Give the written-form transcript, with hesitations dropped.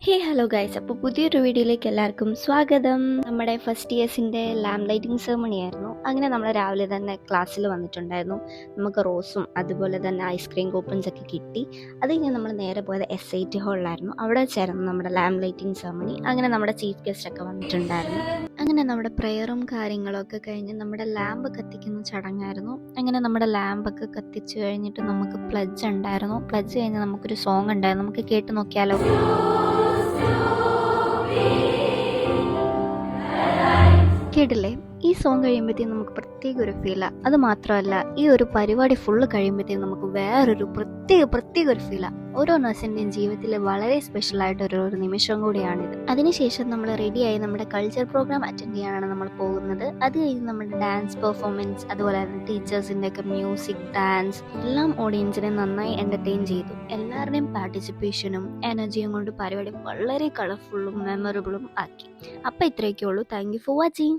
Hello guys, അപ്പോൾ പുതിയൊരു വീഡിയോയിലേക്ക് എല്ലാവർക്കും സ്വാഗതം. നമ്മുടെ ഫസ്റ്റ് ഇയേഴ്സിൻ്റെ ലാമ്പ് ലൈറ്റിംഗ് സെറമണി ആയിരുന്നു. അങ്ങനെ നമ്മൾ രാവിലെ തന്നെ ക്ലാസ്സിൽ വന്നിട്ടുണ്ടായിരുന്നു. നമുക്ക് റോസും അതുപോലെ തന്നെ ഐസ്ക്രീം കൂപ്പൺസ് ഒക്കെ കിട്ടി. അത് കഴിഞ്ഞ് നമ്മൾ നേരെ പോയത് SIT ഹാളിലായിരുന്നു. അവിടെ വെച്ചായിരുന്നു നമ്മുടെ ലാമ്പ് ലൈറ്റിംഗ് സെറമണി. അങ്ങനെ നമ്മുടെ ചീഫ് ഗസ്റ്റ് ഒക്കെ വന്നിട്ടുണ്ടായിരുന്നു. അങ്ങനെ നമ്മുടെ പ്രെയറും കാര്യങ്ങളൊക്കെ കഴിഞ്ഞ് നമ്മുടെ ലാമ്പ് കത്തിക്കുന്ന ചടങ്ങായിരുന്നു. അങ്ങനെ നമ്മുടെ ലാമ്പൊക്കെ കത്തിച്ച് കഴിഞ്ഞിട്ട് നമുക്ക് പ്ലഡ്ജ് ഉണ്ടായിരുന്നു. പ്ലഡ്ജ് കഴിഞ്ഞ് നമുക്കൊരു സോങ് ഉണ്ടായിരുന്നു. നമുക്ക് കേട്ട് നോക്കിയാലോ. കേട്ടില്ലേ? ഈ സോങ് കഴിയുമ്പോഴത്തേക്കും നമുക്ക് പ്രത്യേക ഒരു ഫീലാണ്. അത് മാത്രമല്ല, ഈ ഒരു പരിപാടി ഫുള്ള് കഴിയുമ്പോഴത്തേക്കും നമുക്ക് വേറൊരു പ്രത്യേക ഒരു ഫീലാണ്. ഓരോ നഴ്സിൻ്റെയും ജീവിതത്തിൽ വളരെ സ്പെഷ്യലായിട്ടൊരു നിമിഷം കൂടിയാണിത്. അതിനുശേഷം നമ്മൾ റെഡിയായി നമ്മുടെ കൾച്ചർ പ്രോഗ്രാം അറ്റൻഡ് ചെയ്യാനാണ് നമ്മൾ പോകുന്നത്. അത് കഴിഞ്ഞ് നമ്മുടെ ഡാൻസ് പെർഫോമൻസ്, അതുപോലെ തന്നെ ടീച്ചേഴ്സിൻ്റെ ഒക്കെ മ്യൂസിക്, ഡാൻസ് എല്ലാം ഓഡിയൻസിനെ നന്നായി എൻ്റർടൈൻ ചെയ്തു. എല്ലാവരുടെയും പാർട്ടിസിപ്പേഷനും എനർജിയും കൊണ്ട് പരിപാടി വളരെ കളർഫുള്ളും മെമ്മറബിളും ആക്കി. അപ്പോൾ ഇത്രയൊക്കെ ഉള്ളൂ. Thank you for watching.